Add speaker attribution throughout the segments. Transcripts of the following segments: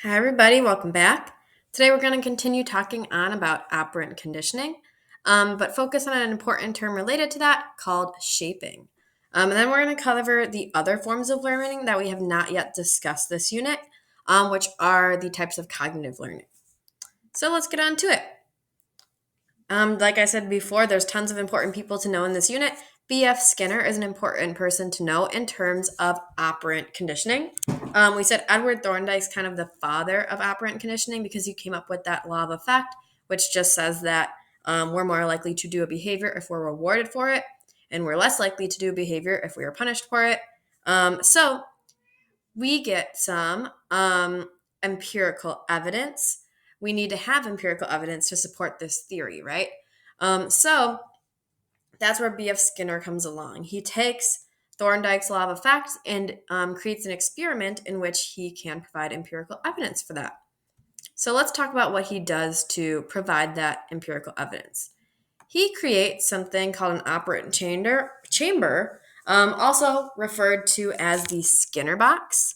Speaker 1: Hi, everybody. Welcome back. Today, we're going to continue talking on about operant conditioning, but focus on an important term related to that called shaping. And then we're going to cover the other forms of learning that we have not yet discussed this unit, which are the types of cognitive learning. So let's get on to it. Like I said before, there's tons of important people to know in this unit. B.F. Skinner is an important person to know in terms of operant conditioning. We said Edward Thorndike's kind of the father of operant conditioning because he came up with that law of effect, which just says that we're more likely to do a behavior if we're rewarded for it, and we're less likely to do a behavior if we are punished for it. So we get some empirical evidence. We need to have empirical evidence to support this theory, right? So that's where B.F. Skinner comes along. He takes Thorndike's law of effects and creates an experiment in which he can provide empirical evidence for that. So let's talk about what he does to provide that empirical evidence. He creates something called an operant chamber, also referred to as the Skinner box,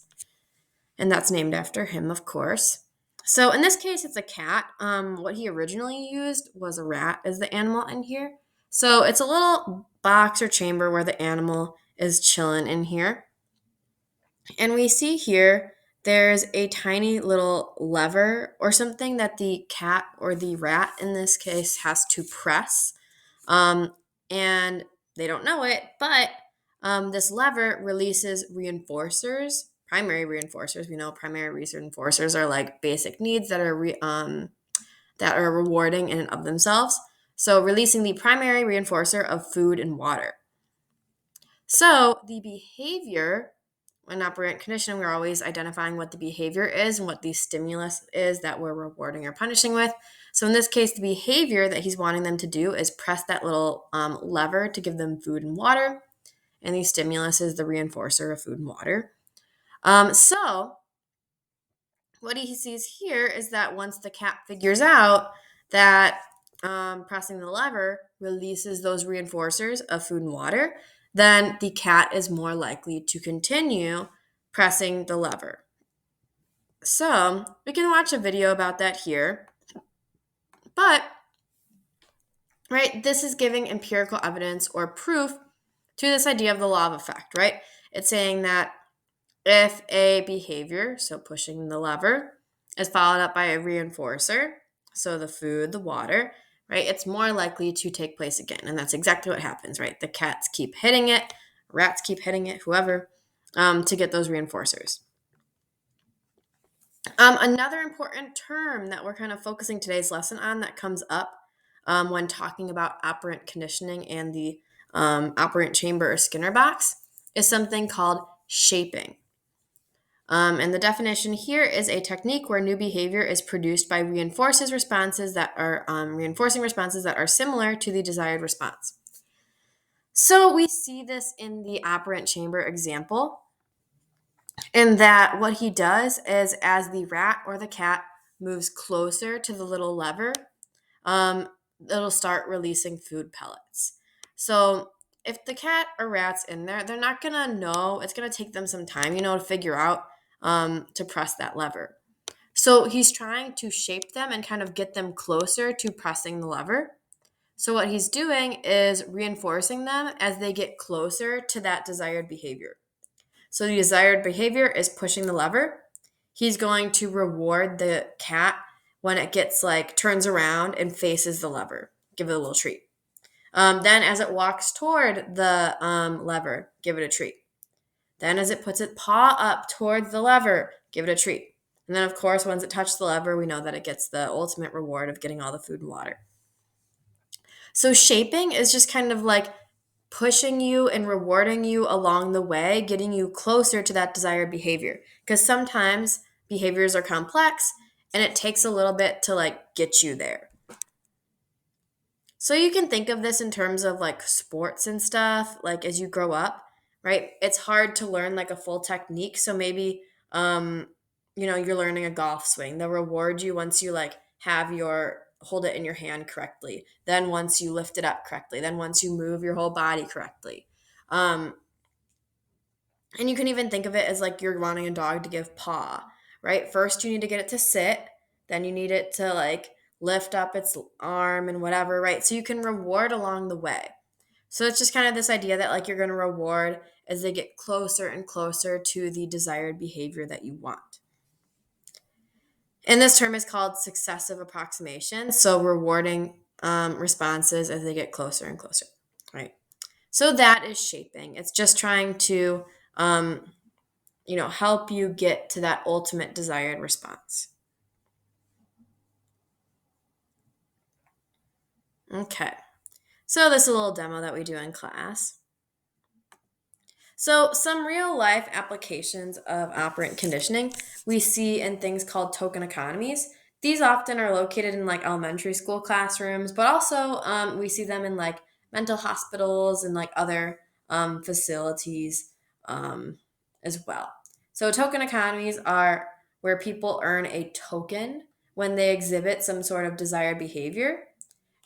Speaker 1: and that's named after him, of course. So in this case, it's a cat. What he originally used was a rat as the animal in here. So it's a little box or chamber where the animal is chilling in here. And we see here there's a tiny little lever or something that the cat or the rat in this case has to press. And they don't know it, but this lever releases reinforcers, primary reinforcers. We know primary reinforcers are like basic needs that are that are rewarding in and of themselves. So releasing the primary reinforcer of food and water. So the behavior in operant conditioning, we're always identifying what the behavior is and what the stimulus is that we're rewarding or punishing with. So in this case, the behavior that he's wanting them to do is press that little lever to give them food and water. And the stimulus is the reinforcer of food and water. So what he sees here is that once the cat figures out that pressing the lever releases those reinforcers of food and water, then the cat is more likely to continue pressing the lever. So we can watch a video about that here. But, right, this is giving empirical evidence or proof to this idea of the law of effect, right? It's saying that if a behavior, so pushing the lever, is followed up by a reinforcer, so the food, the water, right, it's more likely to take place again. And that's exactly what happens, right? The cats keep hitting it, rats keep hitting it, whoever, to get those reinforcers. Another important term that we're kind of focusing today's lesson on that comes up when talking about operant conditioning and the operant chamber or Skinner box is something called shaping. And the definition here is a technique where new behavior is produced by reinforcing responses that are similar to the desired response. So we see this in the operant chamber example, in that what he does is as the rat or the cat moves closer to the little lever, it'll start releasing food pellets. So if the cat or rat's in there, they're not gonna know. It's gonna take them some time, to figure out to press that lever. So he's trying to shape them and kind of get them closer to pressing the lever. So what he's doing is reinforcing them as they get closer to that desired behavior. So the desired behavior is pushing the lever. He's going to reward the cat when it gets turns around and faces the lever. Give it a little treat. Then as it walks toward the lever, give it a treat. Then as it puts its paw up towards the lever, give it a treat. And then, of course, once it touches the lever, we know that it gets the ultimate reward of getting all the food and water. So shaping is just kind of like pushing you and rewarding you along the way, getting you closer to that desired behavior. Because sometimes behaviors are complex and it takes a little bit to get you there. So you can think of this in terms of sports and stuff, as you grow up, right? It's hard to learn a full technique. So maybe you're learning a golf swing. They'll reward you once you have your hold it in your hand correctly. Then once you lift it up correctly. Then once you move your whole body correctly. And you can even think of it as you're wanting a dog to give paw, right? First, you need to get it to sit, then you need it to like lift up its arm and whatever, right? So you can reward along the way. So it's just kind of this idea that like you're going to reward as they get closer and closer to the desired behavior that you want. And this term is called successive approximation. So rewarding responses as they get closer and closer, right? So that is shaping. It's just trying to, help you get to that ultimate desired response. Okay. So this is a little demo that we do in class. So some real life applications of operant conditioning we see in things called token economies. These often are located in like elementary school classrooms, but also we see them in like mental hospitals and like other facilities as well. So token economies are where people earn a token when they exhibit some sort of desired behavior,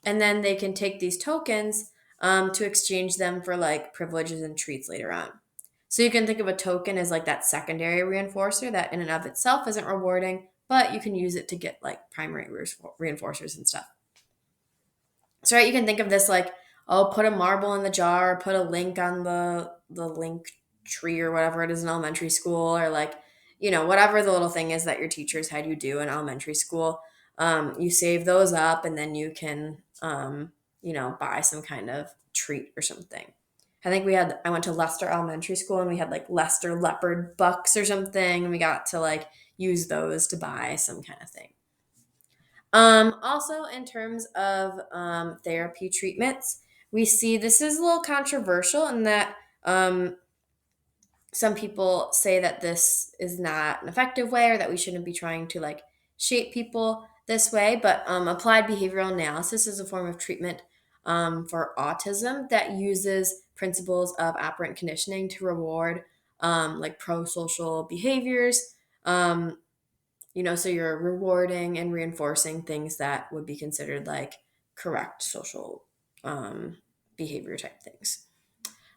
Speaker 1: and then they can take these tokens to exchange them for like privileges and treats later on. So you can think of a token as like that secondary reinforcer that in and of itself isn't rewarding, but you can use it to get like primary reinforcers and stuff. So right, you can think of this like, oh, put a marble in the jar, put a link on the link tree or whatever it is in elementary school, or like, whatever the little thing is that your teachers had you do in elementary school. You save those up and then you can, buy some kind of treat or something. I went to Leicester Elementary School and we had like Leicester leopard bucks or something. And we got to like use those to buy some kind of thing. Also, in terms of therapy treatments, we see this is a little controversial in that some people say that this is not an effective way or that we shouldn't be trying to like shape people this way. But applied behavioral analysis is a form of treatment for autism that uses principles of operant conditioning to reward like pro-social behaviors. So you're rewarding and reinforcing things that would be considered like correct social behavior type things.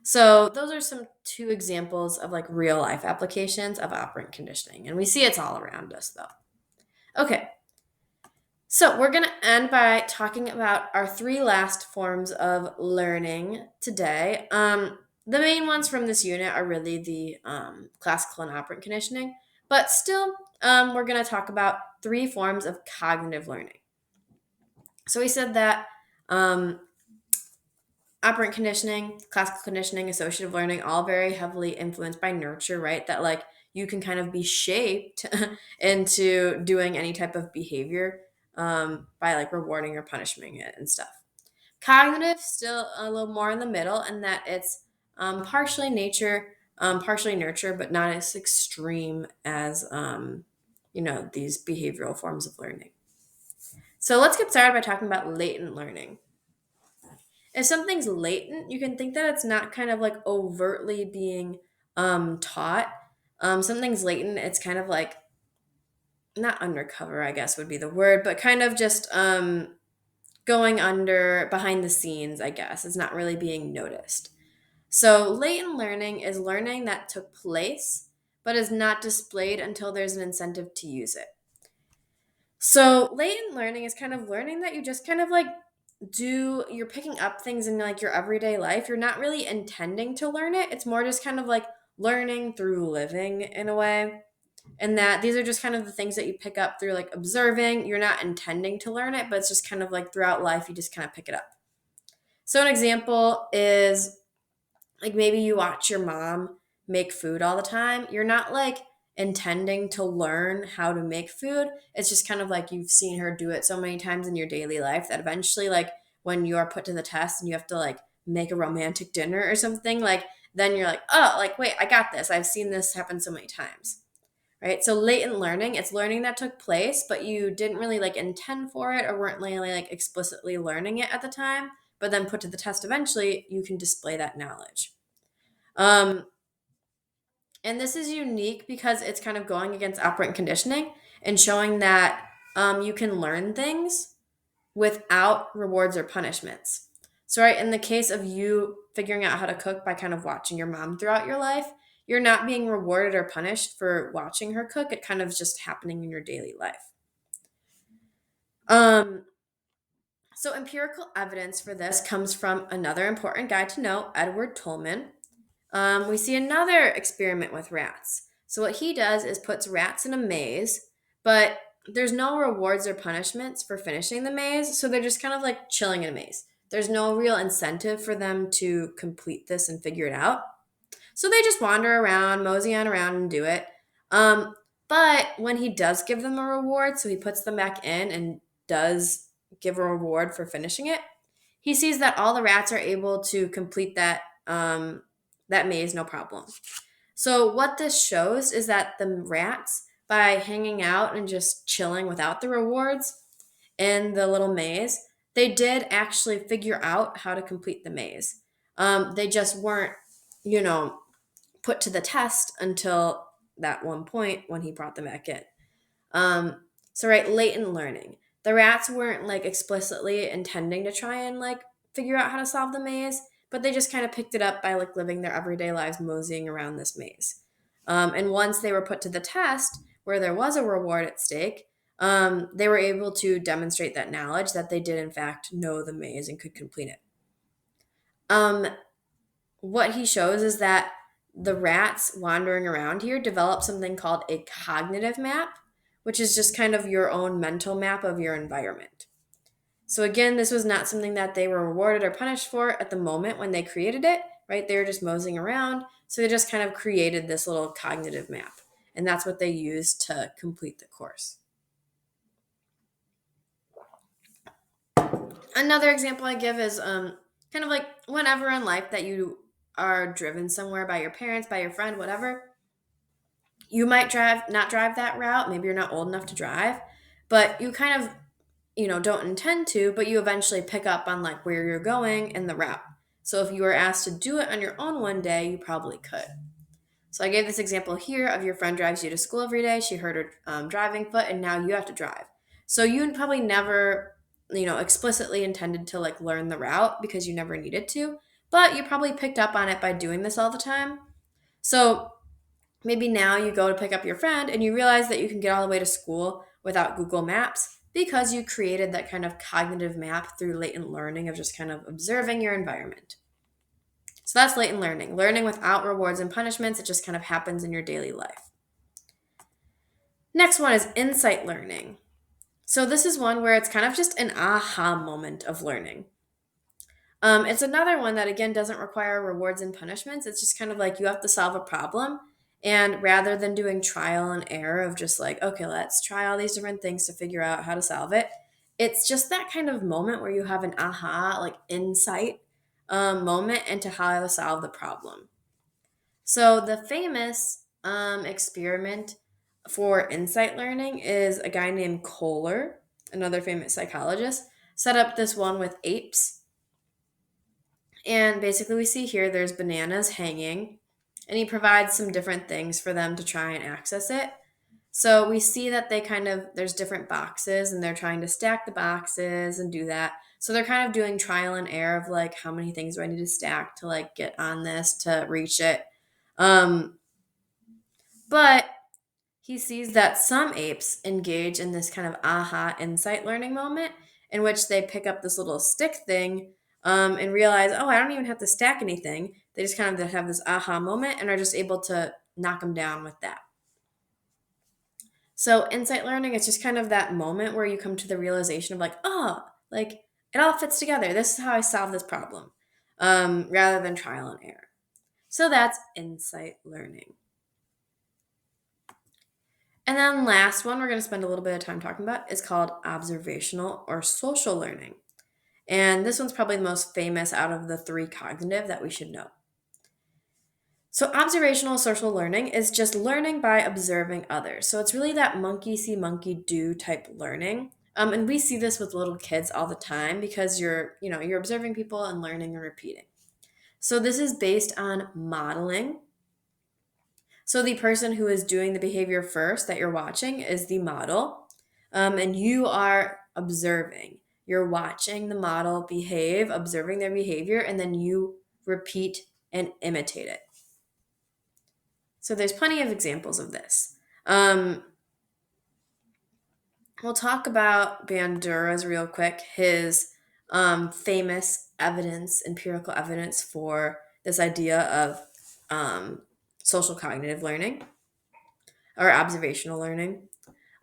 Speaker 1: So those are some two examples of like real life applications of operant conditioning. And we see it's all around us though. Okay. So we're going to end by talking about our three last forms of learning today. The main ones from this unit are really the classical and operant conditioning, but still we're going to talk about three forms of cognitive learning. So we said that operant conditioning, classical conditioning, associative learning, all very heavily influenced by nurture, right? That like you can kind of be shaped into doing any type of behavior by like rewarding or punishing it and stuff. Cognitive, still a little more in the middle, and that it's partially nature, partially nurture, but not as extreme as these behavioral forms of learning. So let's get started by talking about latent learning. If something's latent, you can think that it's not kind of like overtly being taught. Something's latent, it's kind of like not undercover, I guess would be the word, but kind of just going under behind the scenes, I guess. It's not really being noticed. So latent learning is learning that took place, but is not displayed until there's an incentive to use it. So latent learning is kind of learning that you just kind of like you're picking up things in like your everyday life. You're not really intending to learn it. It's more just kind of like learning through living in a way. And that these are just kind of the things that you pick up through like observing. You're not intending to learn it, but it's just kind of like throughout life, you just kind of pick it up. So an example is like maybe you watch your mom make food all the time. You're not like intending to learn how to make food. It's just kind of like you've seen her do it so many times in your daily life that eventually like when you are put to the test and you have to like make a romantic dinner or something, like then you're like, oh, like wait, I got this. I've seen this happen so many times. Right? So latent learning, it's learning that took place, but you didn't really like intend for it or weren't really like explicitly learning it at the time, but then put to the test eventually, you can display that knowledge. And this is unique because it's kind of going against operant conditioning and showing that you can learn things without rewards or punishments. So, right, in the case of you figuring out how to cook by kind of watching your mom throughout your life, You're not being rewarded or punished for watching her cook. It kind of is just happening in your daily life. Um, so empirical evidence for this comes from another important guy to know, Edward Tolman. We see another experiment with rats. So what he does is puts rats in a maze, but there's no rewards or punishments for finishing the maze, so they're just kind of like chilling in a maze. There's no real incentive for them to complete this and figure it out. So they just wander around, mosey on around and do it. Um, but when he does give them a reward, so he puts them back in and does give a reward for finishing it, he sees that all the rats are able to complete that maze no problem. So what this shows is that the rats, by hanging out and just chilling without the rewards in the little maze, they did actually figure out how to complete the maze. They just weren't, you know, put to the test until that one point when he brought them back in. So latent learning. The rats weren't like explicitly intending to try and like figure out how to solve the maze, but they just kind of picked it up by like living their everyday lives moseying around this maze. And once they were put to the test, where there was a reward at stake, they were able to demonstrate that knowledge that they did in fact know the maze and could complete it. Um, what he shows is that the rats wandering around here develop something called a cognitive map, which is just kind of your own mental map of your environment. So again, this was not something that they were rewarded or punished for at the moment when they created it, right? They were just moseying around. So they just kind of created this little cognitive map. And that's what they used to complete the course. Another example I give is kind of like whenever in life that you are driven somewhere by your parents, by your friend, whatever, you might not drive that route. Maybe you're not old enough to drive, but you kind of, don't intend to, but you eventually pick up on like where you're going and the route. So if you were asked to do it on your own one day, you probably could. So I gave this example here of your friend drives you to school every day. She hurt her driving foot, and now you have to drive. So you probably never, explicitly intended to like learn the route because you never needed to, but you probably picked up on it by doing this all the time. So maybe now you go to pick up your friend and you realize that you can get all the way to school without Google Maps because you created that kind of cognitive map through latent learning of just kind of observing your environment. So that's latent learning, learning without rewards and punishments. It just kind of happens in your daily life. Next one is insight learning. So this is one where it's kind of just an aha moment of learning. It's another one that, again, doesn't require rewards and punishments. It's just kind of like you have to solve a problem. And rather than doing trial and error of just like, okay, let's try all these different things to figure out how to solve it, it's just that kind of moment where you have an aha, like insight moment into how to solve the problem. So the famous experiment for insight learning is a guy named Kohler, another famous psychologist, set up this one with apes. And basically we see here there's bananas hanging, and he provides some different things for them to try and access it. So we see that there's different boxes and they're trying to stack the boxes and do that. So they're kind of doing trial and error of like, how many things do I need to stack to like get on this to reach it? But he sees that some apes engage in this kind of aha insight learning moment in which they pick up this little stick thing and realize, oh, I don't even have to stack anything. They just kind of have this aha moment and are just able to knock them down with that. So insight learning is just kind of that moment where you come to the realization of like, oh, like it all fits together. This is how I solve this problem, rather than trial and error. So that's insight learning. And then last one we're going to spend a little bit of time talking about is called observational or social learning. And this one's probably the most famous out of the three cognitive that we should know. So observational social learning is just learning by observing others. So it's really that monkey see, monkey do type learning. And we see this with little kids all the time because you're observing people and learning and repeating. So this is based on modeling. So the person who is doing the behavior first that you're watching is the model, and you are observing. You're watching the model behave, observing their behavior, and then you repeat and imitate it. So there's plenty of examples of this. We'll talk about Bandura's real quick, his famous empirical evidence for this idea of social cognitive learning or observational learning.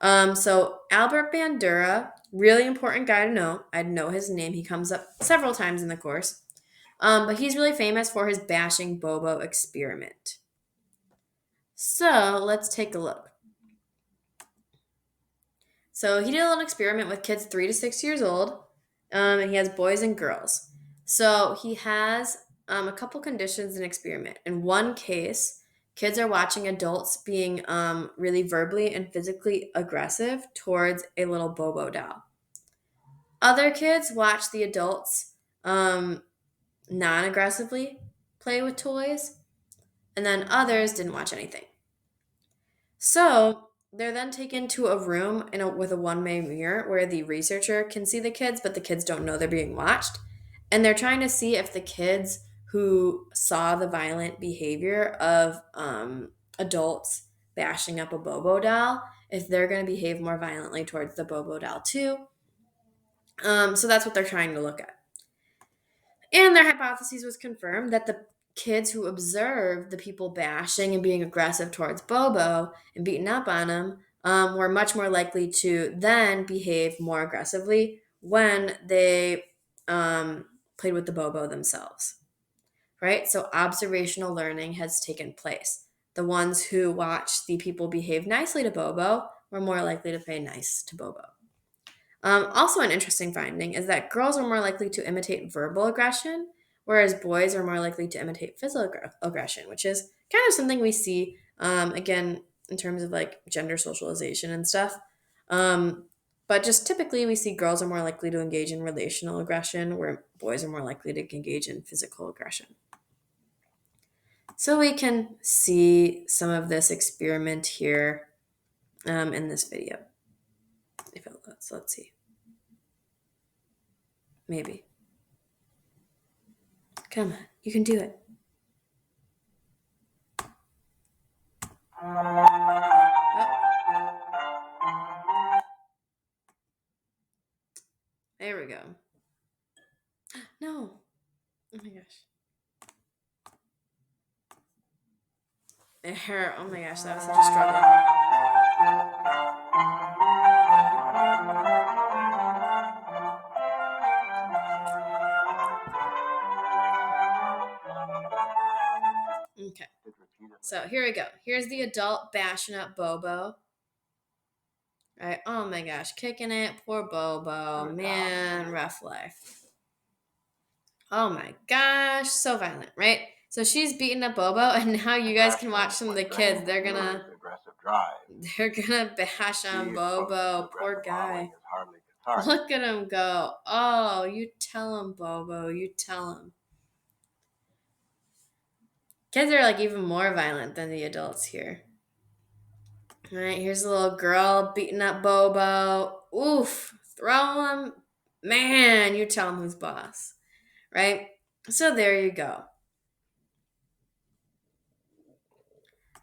Speaker 1: So Albert Bandura, really important guy to know. I know his name. He comes up several times in the course. But he's really famous for his bashing Bobo experiment. So let's take a look. So he did a little experiment with kids 3 to 6 years old, and he has boys and girls. So he has a couple conditions in experiment. In one case, kids are watching adults being really verbally and physically aggressive towards a little Bobo doll. Other kids watch the adults non-aggressively play with toys, and then others didn't watch anything. So they're then taken to a room with a one-way mirror where the researcher can see the kids, but the kids don't know they're being watched. And they're trying to see if the kids who saw the violent behavior of adults bashing up a Bobo doll, if they're going to behave more violently towards the Bobo doll too. So that's what they're trying to look at. And their hypothesis was confirmed that the kids who observed the people bashing and being aggressive towards Bobo and beating up on him were much more likely to then behave more aggressively when they played with the Bobo themselves. Right? So observational learning has taken place. The ones who watched the people behave nicely to Bobo were more likely to play nice to Bobo. Also, an interesting finding is that girls are more likely to imitate verbal aggression, whereas boys are more likely to imitate physical aggression, which is kind of something we see, again, in terms of like gender socialization and stuff. But just typically, we see girls are more likely to engage in relational aggression, where boys are more likely to engage in physical aggression. So we can see some of this experiment here in this video. If it loads, let's see. Maybe. Come on, you can do it. There we go. No. Oh my gosh. There. Oh my gosh, that was such a struggle. Okay. So here we go. Here's the adult bashing up Bobo. Right. Oh my gosh, kicking it. Poor Bobo. Man, rough life. Oh my gosh, so violent, right? So she's beating up Bobo, and now you guys can watch some of the kids. They're gonna bash on Bobo. Poor guy. Look at him go. Oh, you tell him, Bobo. You tell him. Kids are like even more violent than the adults here. All right, here's a little girl beating up Bobo. Oof, throw him. Man, you tell him who's boss. Right? So there you go.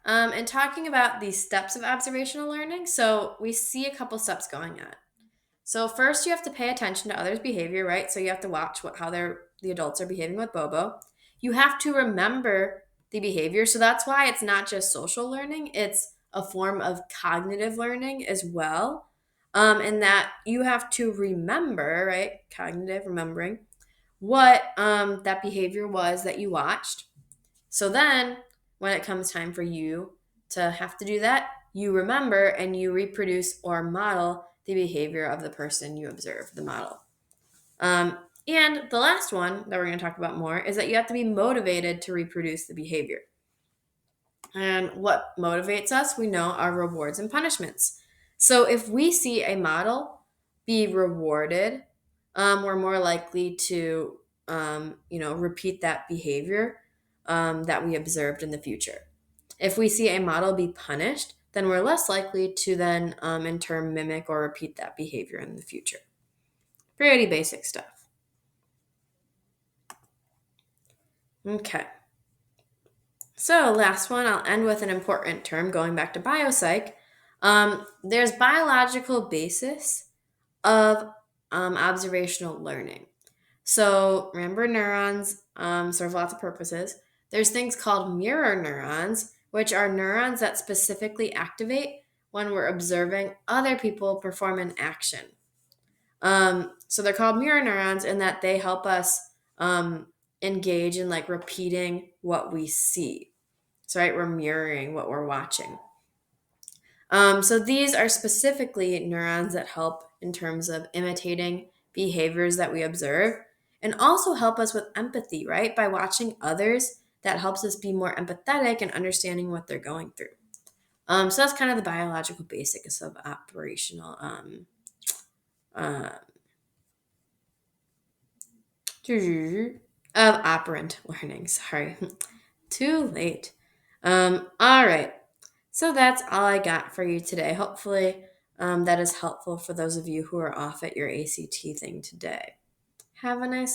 Speaker 1: And talking about the steps of observational learning, so we see a couple steps going on. So first, you have to pay attention to others' behavior, right? So you have to watch how the adults are behaving with Bobo. You have to remember the behavior. So that's why it's not just social learning; it's a form of cognitive learning as well. And that you have to remember, right? Cognitive remembering what that behavior was that you watched. So then, when it comes time for you to have to do that, you remember and you reproduce or model the behavior of the person you observe, the model. And the last one that we're going to talk about more is that you have to be motivated to reproduce the behavior. And what motivates us, we know, are rewards and punishments. So if we see a model be rewarded, we're more likely to, repeat that behavior that we observed in the future. If we see a model be punished, then we're less likely to then, in turn, mimic or repeat that behavior in the future. Pretty basic stuff. Okay. So, last one, I'll end with an important term going back to biopsych. There's biological basis of observational learning. So, remember neurons serve lots of purposes. There's things called mirror neurons, which are neurons that specifically activate when we're observing other people perform an action. So they're called mirror neurons in that they help us engage in like repeating what we see. So, right, we're mirroring what we're watching. So these are specifically neurons that help in terms of imitating behaviors that we observe and also help us with empathy, right? By watching others, that helps us be more empathetic and understanding what they're going through. So that's kind of the biological basics of operational uh, of operant learning. Sorry, too late. All right. So that's all I got for you today. Hopefully, that is helpful for those of you who are off at your ACT thing today. Have a nice